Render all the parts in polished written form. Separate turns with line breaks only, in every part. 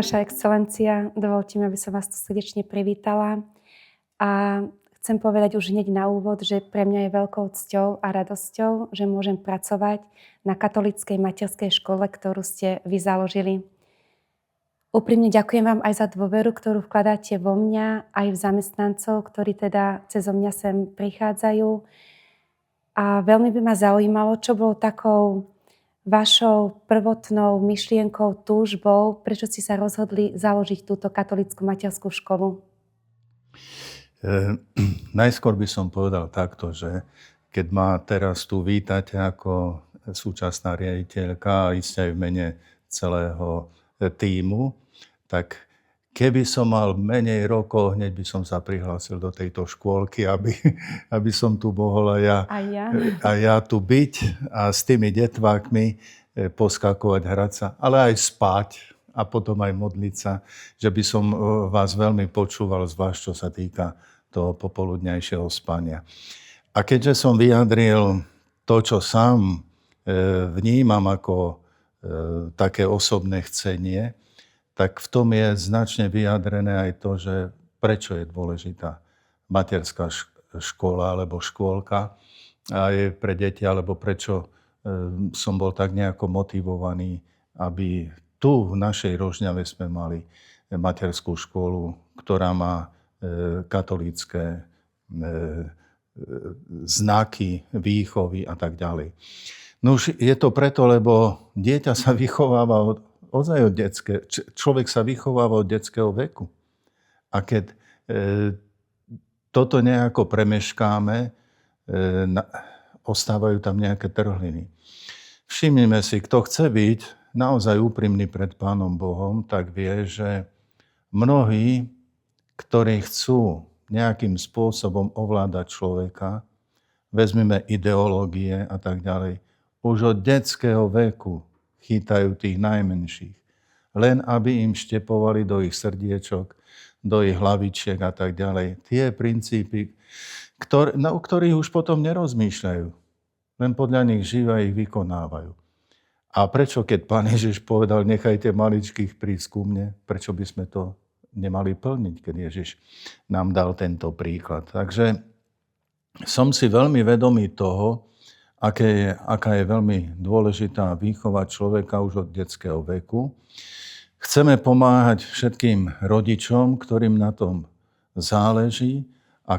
Vaša excelencia, dovoľte mi, aby som vás tu srdečne privítala. A chcem povedať už hneď na úvod, že pre mňa je veľkou cťou a radosťou, že môžem pracovať na katolíckej materskej škole, ktorú ste vy založili. Úprimne ďakujem vám aj za dôveru, ktorú vkladáte vo mňa, aj v zamestnancov, ktorí teda cezo mňa sem prichádzajú. A veľmi by ma zaujímalo, čo bolo takou vašou prvotnou myšlienkou, túžbou, prečo ste sa rozhodli založiť túto katolícku materskú školu?
Najskôr by som povedal takto, že keď ma teraz tu vítate ako súčasná riaditeľka a iste aj v mene celého tímu, tak keby som mal menej rokov, hneď by som sa prihlásil do tejto škôlky, aby som tu mohol a ja tu byť a s tými detvákmi poskakovať, hrať sa, ale aj spať a potom aj modliť sa, že by som vás veľmi počúval, zvlášť čo sa týka toho popoludňajšieho spania. A keďže som vyjadril to, čo sám vnímam ako také osobné chcenie, tak v tom je značne vyjadrené aj to, že prečo je dôležitá materská škola alebo škôlka aj pre deti, alebo prečo som bol tak nejako motivovaný, aby tu v našej Rožňave sme mali materskú školu, ktorá má katolícke znaky, výchovy a tak ďalej. No už je to preto, lebo dieťa sa vychováva človek sa vychováva od detského veku. A keď toto nejako premeškáme, ostávajú tam nejaké trhliny. Všimnime si, kto chce byť naozaj úprimný pred Pánom Bohom, tak vie, že mnohí, ktorí chcú nejakým spôsobom ovládať človeka, vezmeme ideológie a tak ďalej, už od detského veku chytajú tých najmenších. Len aby im štepovali do ich srdiečok, do ich hlavičiek a tak ďalej. Tie princípy, o ktorých už potom nerozmýšľajú. Len podľa nich živa ich vykonávajú. A prečo, keď Pán Ježiš povedal, nechajte maličkých prísť ku mne, prečo by sme to nemali plniť, keď Ježiš nám dal tento príklad. Takže som si veľmi vedomý toho, aká je veľmi dôležitá výchova človeka už od detského veku. Chceme pomáhať všetkým rodičom, ktorým na tom záleží a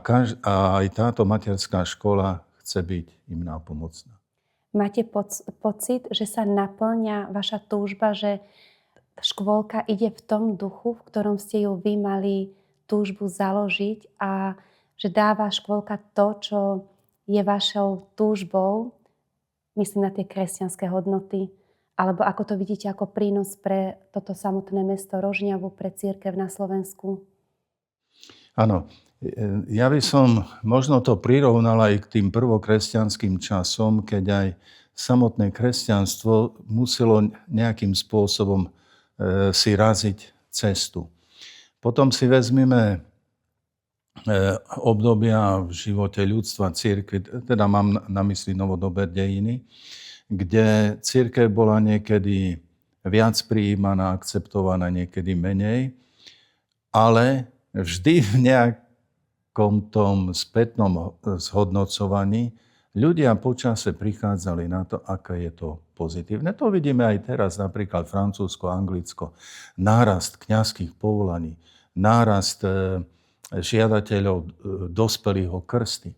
aj táto materská škola chce byť im nápomocná.
Máte pocit, že sa naplňa vaša túžba, že škôlka ide v tom duchu, v ktorom ste ju vy mali túžbu založiť a že dáva škôlka to, čo je vašou túžbou, myslím na tie kresťanské hodnoty, alebo ako to vidíte ako prínos pre toto samotné mesto Rožňavu, pre cirkev na Slovensku?
Áno, ja by som možno to prirovnal aj k tým prvokresťanským časom, keď aj samotné kresťanstvo muselo nejakým spôsobom si raziť cestu. Potom si vezmeme obdobia v živote ľudstva, cirkvi, teda mám na mysli novodobé dejiny, kde cirkev bola niekedy viac prijímaná, akceptovaná, niekedy menej, ale vždy v nejakom tom spätnom zhodnocovaní ľudia počase prichádzali na to, aké je to pozitívne. To vidíme aj teraz, napríklad Francúzsko, Anglicko, nárast kňazských povolaní, nárast žiadateľov dospelých o krsty.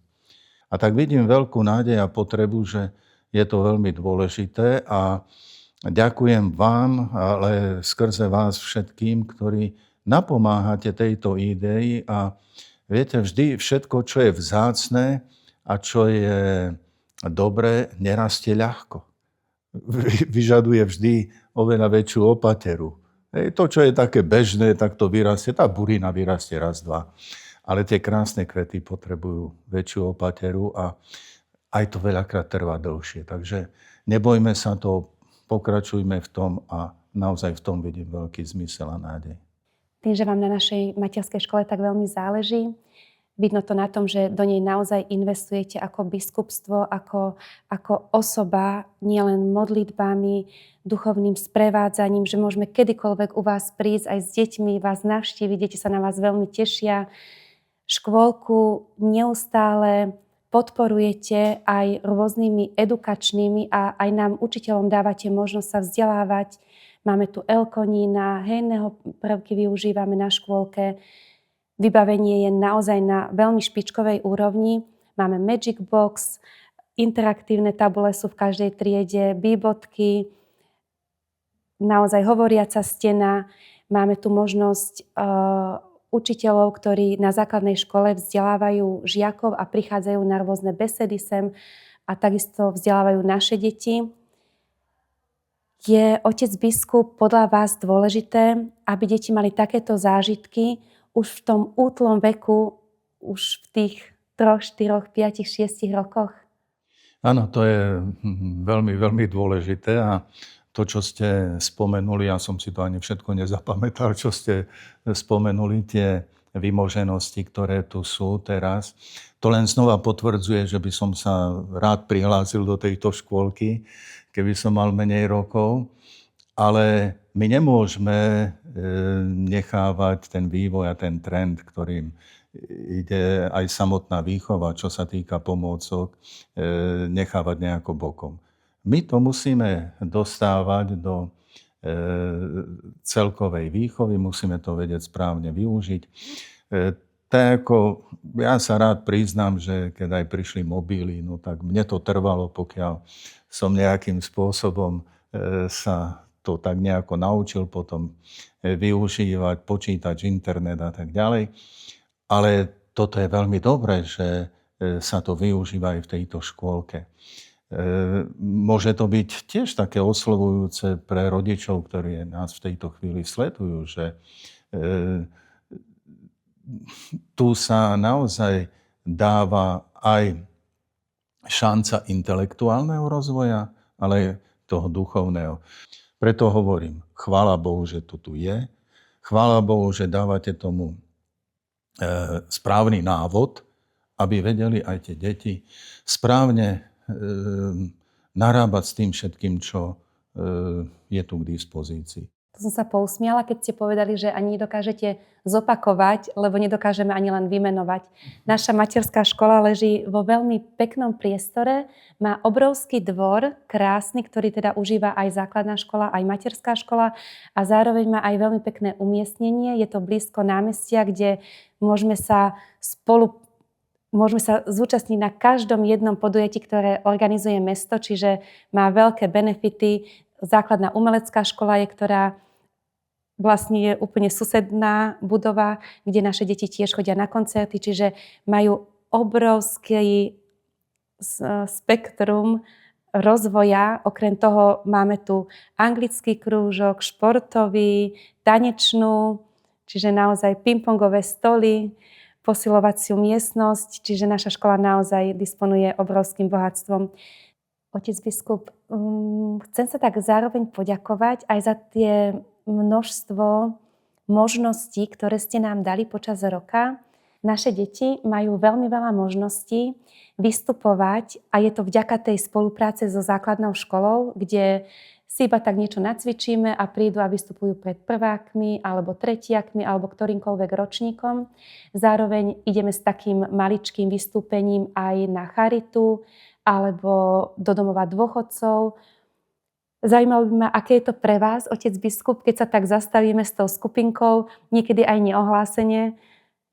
A tak vidím veľkú nádej a potrebu, že je to veľmi dôležité a ďakujem vám, ale skrze vás všetkým, ktorí napomáhate tejto idei a viete, vždy všetko, čo je vzácne a čo je dobré, nerastie ľahko. Vyžaduje vždy oveľa väčšiu opateru. To, čo je také bežné, tak to vyrastie. Tá burina vyrastie raz, dva. Ale tie krásne kvety potrebujú väčšiu opateru a aj to veľakrát trvá dlhšie. Takže nebojme sa to, pokračujme v tom a naozaj v tom vidím veľký zmysel a nádej.
Tým, že vám na našej materskej škole tak veľmi záleží, Vidno to na tom, že do nej naozaj investujete ako biskupstvo, ako osoba, nielen modlitbami, duchovným sprevádzaním, že môžeme kedykoľvek u vás prísť aj s deťmi, vás navštíviť, deti sa na vás veľmi tešia. Škôlku neustále podporujete aj rôznymi edukačnými a aj nám učiteľom dávate možnosť sa vzdelávať. Máme tu elkonína, hejného prvky využívame na škôlke. Vybavenie je naozaj na veľmi špičkovej úrovni. Máme Magic Box, interaktívne tabule sú v každej triede, bíbotky, naozaj hovoriaca stena. Máme tu možnosť učiteľov, ktorí na základnej škole vzdelávajú žiakov a prichádzajú na rôzne besedy sem a takisto vzdelávajú naše deti. Je otec biskup podľa vás dôležité, aby deti mali takéto zážitky už v tom útlom veku, už v tých 3, 4, 5, 6 rokoch?
Áno, to je veľmi, veľmi dôležité a to, čo ste spomenuli, ja som si to ani všetko nezapamätal, čo ste spomenuli, tie vymoženosti, ktoré tu sú teraz, to len znova potvrdzuje, že by som sa rád prihlásil do tejto škôlky, keby som mal menej rokov. Ale my nemôžeme nechávať ten vývoj a ten trend, ktorým ide aj samotná výchova, čo sa týka pomôcok, nechávať nejako bokom. My to musíme dostávať do celkovej výchovy, musíme to vedieť správne využiť. Tak ako ja sa rád priznám, že keď aj prišli mobily, no tak mne to trvalo, pokiaľ som nejakým spôsobom sa to tak nejako naučil potom využívať, počítač, internet a tak ďalej. Ale toto je veľmi dobré, že sa to využíva aj v tejto škôlke. Môže to byť tiež také oslovujúce pre rodičov, ktorí nás v tejto chvíli sledujú, že tu sa naozaj dáva aj šanca intelektuálneho rozvoja, ale aj toho duchovného. Preto hovorím, chvála Bohu, že to tu je. Chvála Bohu, že dávate tomu správny návod, aby vedeli aj tie deti správne narábať s tým všetkým, čo je tu k dispozícii.
To som sa pousmiala, keď ste povedali, že ani nedokážete zopakovať, lebo nedokážeme ani len vymenovať. Naša materská škola leží vo veľmi peknom priestore, má obrovský dvor, krásny, ktorý teda užíva aj základná škola, aj materská škola a zároveň má aj veľmi pekné umiestnenie. Je to blízko námestia, kde môžeme sa zúčastniť na každom jednom podujatí, ktoré organizuje mesto, čiže má veľké benefity. Základná umelecká škola je, ktorá vlastne je úplne susedná budova, kde naše deti tiež chodia na koncerty, čiže majú obrovský spektrum rozvoja. Okrem toho máme tu anglický krúžok, športový, tanečnú, čiže naozaj pingpongové stoly, posilovaciu miestnosť, čiže naša škola naozaj disponuje obrovským bohatstvom. Otec biskup, chcem sa tak zároveň poďakovať aj za tie množstvo možností, ktoré ste nám dali počas roka. Naše deti majú veľmi veľa možností vystupovať a je to vďaka tej spolupráce so základnou školou, kde si iba tak niečo nacvičíme a prídu a vystupujú pred prvákmi alebo tretiakmi alebo ktorýmkoľvek ročníkom. Zároveň ideme s takým maličkým vystúpením aj na charitu alebo do domova dôchodcov. Zaujímalo by ma, aké je to pre vás, otec biskup, keď sa tak zastavíme s tou skupinkou, niekedy aj neohlásenie,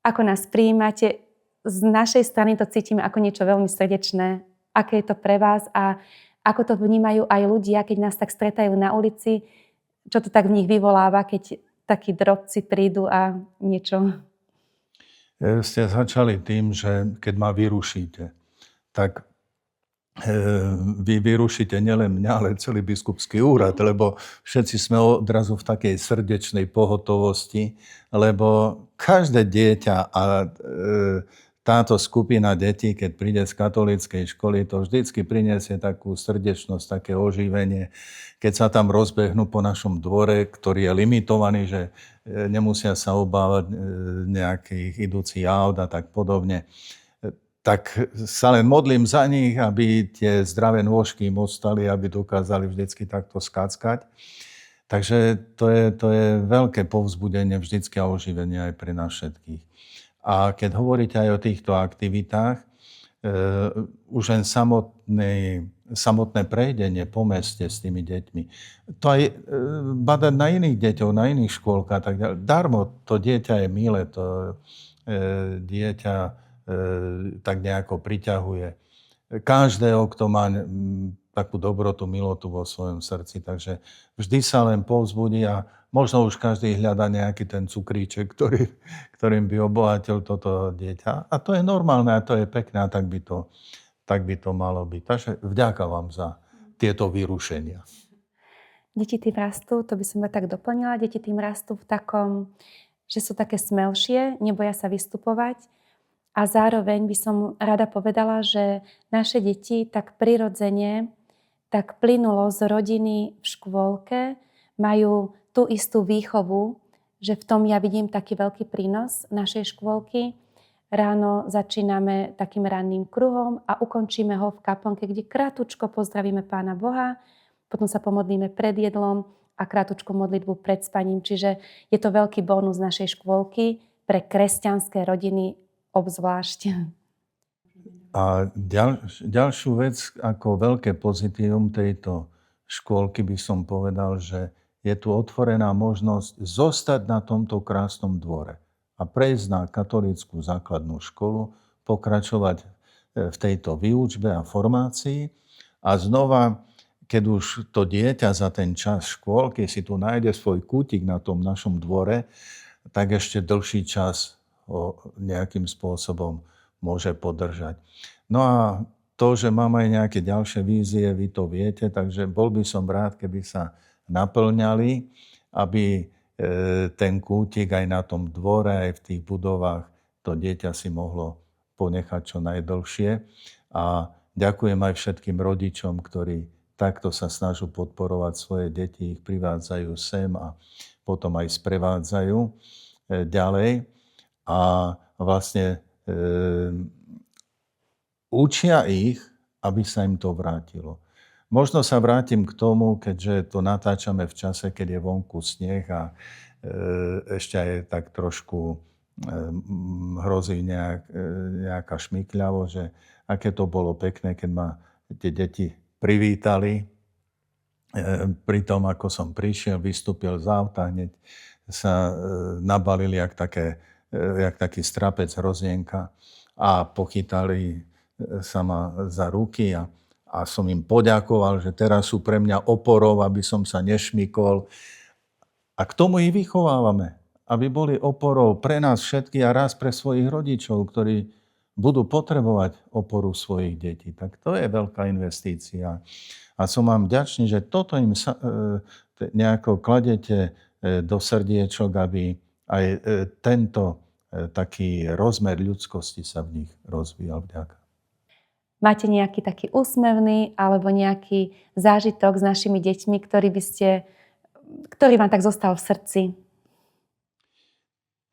ako nás prijímate. Z našej strany to cítime ako niečo veľmi srdečné. Aké je to pre vás a ako to vnímajú aj ľudia, keď nás tak stretajú na ulici, čo to tak v nich vyvoláva, keď takí drobci prídu a niečo.
Ste začali tým, že keď ma vyrušíte, tak vy vyrušíte nielen mňa, ale celý biskupský úrad, lebo všetci sme odrazu v takej srdečnej pohotovosti, lebo každé dieťa a táto skupina detí, keď príde z katolíckej školy, to vždycky priniesie takú srdečnosť, také oživenie. Keď sa tam rozbehnú po našom dvore, ktorý je limitovaný, že nemusia sa obávať nejakých idúcich aut a tak podobne, tak sa len modlím za nich, aby tie zdravé nôžky im ostali, aby dokázali vždycky takto skackať. Takže to je veľké povzbudenie vždycky a oživenie aj pre nás všetkých. A keď hovoríte aj o týchto aktivitách, už len samotné prejdenie po meste s tými deťmi, to aj badať na iných deťov, na iných škôlkach, tak ďalej. Darmo to dieťa je milé, to dieťa tak nejako priťahuje každého, kto má takú dobrotu, milotu vo svojom srdci. Takže vždy sa len povzbudí a možno už každý hľadá nejaký ten cukríček, ktorým by obohatil toto dieťa. A to je normálne a to je pekné a tak by to malo byť. Takže vďaka vám za tieto vyrušenia.
Deti tým rastú, to by som tak doplnila, deti tým rastú v takom, že sú také smelšie, neboja sa vystupovať. A zároveň by som rada povedala, že naše deti tak prirodzene, tak plynulo z rodiny v škôlke, majú tú istú výchovu, že v tom ja vidím taký veľký prínos našej škôlky. Ráno začíname takým ranným kruhom a ukončíme ho v kaplnke, kde krátko pozdravíme Pána Boha, potom sa pomodlíme pred jedlom a krátku modlitbu pred spaním. Čiže je to veľký bónus našej škôlky pre kresťanské rodiny obzvlášť.
A ďalšiu vec ako veľké pozitívum tejto škôlky by som povedal, že je tu otvorená možnosť zostať na tomto krásnom dvore a prejsť na katolícku základnú školu, pokračovať v tejto výučbe a formácii a znova, keď už to dieťa za ten čas škôlky si tu nájde svoj kútik na tom našom dvore, tak ešte dlhší čas ho nejakým spôsobom môže podržať. No a to, že mám aj nejaké ďalšie vízie, vy to viete, takže bol by som rád, keby sa naplňali, aby ten kútik aj na tom dvore, aj v tých budovách to dieťa si mohlo ponechať čo najdlhšie. A ďakujem aj všetkým rodičom, ktorí takto sa snažia podporovať svoje deti, ich privádzajú sem a potom aj sprevádzajú ďalej. A vlastne učia ich, aby sa im to vrátilo. Možno sa vrátim k tomu, keďže to natáčame v čase, keď je vonku sneh a ešte aj tak trošku hrozí nejaká šmykľavo, že aké to bolo pekné, keď ma tie deti privítali. Pri tom, ako som prišiel, vystúpil z auta, hneď sa nabalili jak taký strapec hrozienka a pochytali sa ma za ruky a som im poďakoval, že teraz sú pre mňa oporou, aby som sa nešmykol. A k tomu ich vychovávame, aby boli oporou pre nás všetkých a raz pre svojich rodičov, ktorí budú potrebovať oporu svojich detí. Tak to je veľká investícia. A som vám vďačný, že toto im nejako kladete do srdiečok, aby aj tento taký rozmer ľudskosti sa v nich rozvíjal. Vďaka.
Máte nejaký taký úsmevný alebo nejaký zážitok s našimi deťmi, ktorý vám tak zostal v srdci?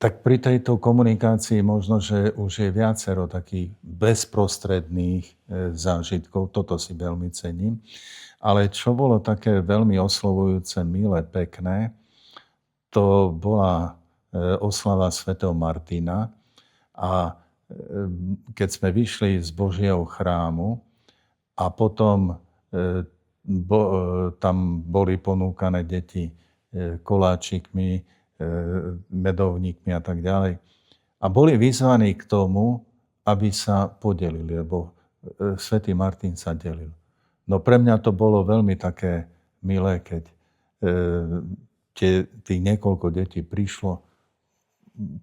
Tak pri tejto komunikácii možno, že už je viacero takých bezprostredných zážitkov. Toto si veľmi cením. Ale čo bolo také veľmi oslovujúce, milé, pekné, to bola oslava svätého Martina. A keď sme vyšli z Božieho chrámu a potom tam boli ponúkané deti koláčikmi, medovníkmi a tak ďalej. A boli vyzvaní k tomu, aby sa podelili, lebo svätý Martin sa delil. No pre mňa to bolo veľmi také milé, keď tých niekoľko detí prišlo,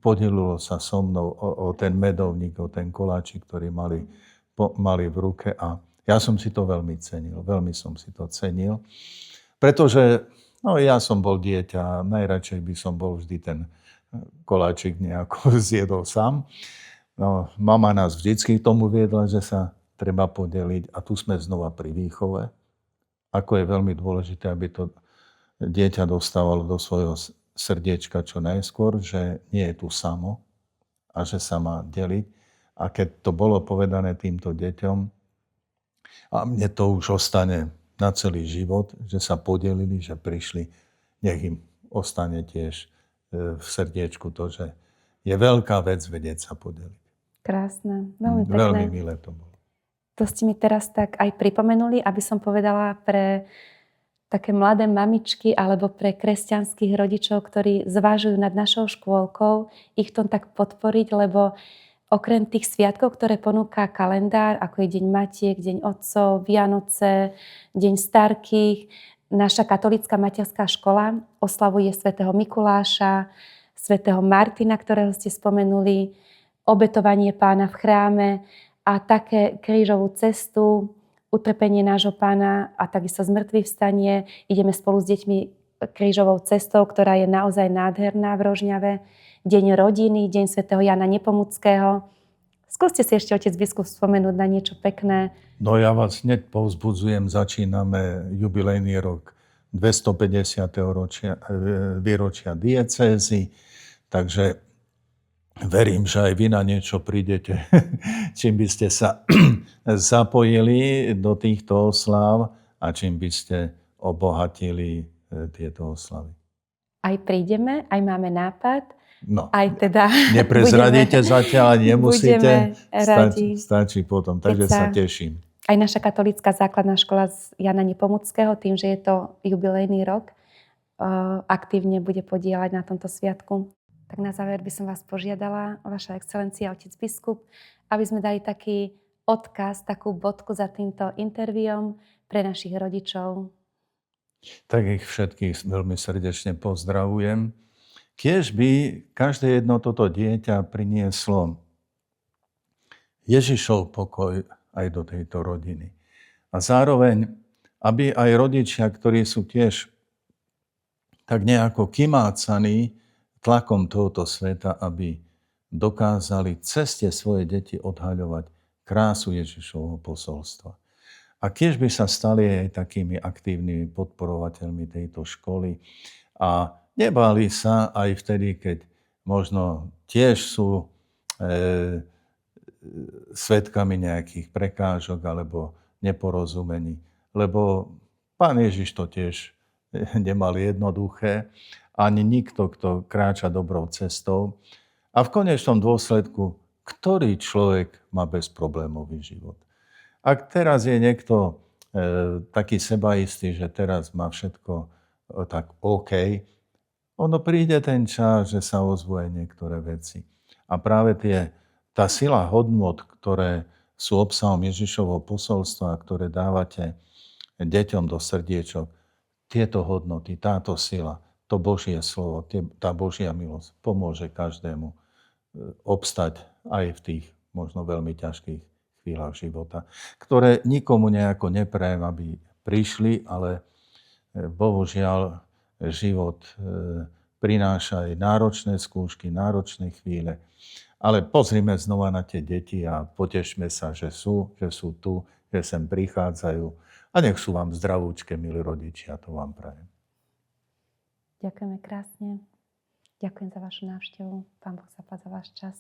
podelilo sa so mnou o ten medovník, o ten koláčik, ktorý mali v ruke a ja som si to veľmi cenil, veľmi som si to cenil, pretože ja som bol dieťa a najradšej by som bol vždy ten koláčik nejako zjedol sám. No, mama nás vždycky k tomu viedla, že sa treba podeliť a tu sme znova pri výchove. Ako je veľmi dôležité, aby to dieťa dostávalo do svojho srdiečka čo najskôr, že nie je tu samo a že sa má deliť. A keď to bolo povedané týmto deťom, a mne to už ostane na celý život, že sa podelili, že prišli, nech im ostane tiež v srdiečku to, že je veľká vec vedieť sa podeliť.
Krásne, veľmi pekné.
Veľmi milé to bolo.
To ste mi teraz tak aj pripomenuli, aby som povedala pre také mladé mamičky alebo pre kresťanských rodičov, ktorí zvažujú nad našou škôlkou, ich tom tak podporiť, lebo okrem tých sviatkov, ktoré ponúka kalendár, ako je Deň Matiek, Deň Otcov, Vianoce, Deň Starkých, naša katolícka materská škola oslavuje svätého Mikuláša, svätého Martina, ktorého ste spomenuli, obetovanie Pána v chráme a také krížovú cestu, utrpenie nášho Pána a takisto zmrtvých vstanie. Ideme spolu s deťmi krížovou cestou, ktorá je naozaj nádherná v Rožňave. Deň rodiny, Deň svätého Jana Nepomuckého. Skúste si ešte, otec biskup, spomenúť na niečo pekné.
No ja vás hneď povzbudzujem, začíname jubilejný rok 250. výročia diecézy, takže verím, že aj vy na niečo prídete, čím by ste sa zapojili do týchto osláv a čím by ste obohatili tieto oslavy.
Aj prídeme, aj máme nápad,
No,
aj teda
neprezradíte zatiaľ, nemusíte,
budeme radi,
stačí potom, takže sa teším.
Aj naša katolícka základná škola z Jana Nepomuckého, tým, že je to jubilejný rok, aktívne bude podieľať na tomto sviatku. Tak na záver by som vás požiadala, vaša excelencia, otec biskup, aby sme dali taký odkaz, takú bodku za týmto interviom pre našich rodičov.
Tak ich všetkých veľmi srdečne pozdravujem. Kiež by každé jedno toto dieťa prinieslo Ježišov pokoj aj do tejto rodiny. A zároveň, aby aj rodičia, ktorí sú tiež tak nejako kymácaní tlakom tohoto sveta, aby dokázali cez tie svoje deti odhaľovať krásu Ježišovho posolstva. A kiež by sa stali aj takými aktívnymi podporovateľmi tejto školy a nebáli sa aj vtedy, keď možno tiež sú svedkami nejakých prekážok alebo neporozumení. Lebo Pán Ježiš to tiež nemal jednoduché, ani nikto, kto kráča dobrou cestou. A v konečnom dôsledku, ktorý človek má bezproblémový život? Ak teraz je niekto taký sebaistý, že teraz má všetko tak OK, ono príde ten čas, že sa ozvú aj niektoré veci. A práve tá sila hodnôt, ktoré sú obsahom Ježišovho posolstva, ktoré dávate deťom do srdiečok, tieto hodnoty, táto sila, to Božie slovo, tá Božia milosť pomôže každému obstať aj v tých možno veľmi ťažkých chvíľach života, ktoré nikomu nejako neprajem, aby prišli, ale bohužiaľ život prináša aj náročné skúšky, náročné chvíle. Ale pozrime znova na tie deti a potešme sa, že sú tu, že sem prichádzajú a nech sú vám zdravúčke, milí rodičia, to vám prajem.
Ďakujeme krásne. Ďakujem za vašu návštevu. Pán Boh zaplať za váš čas.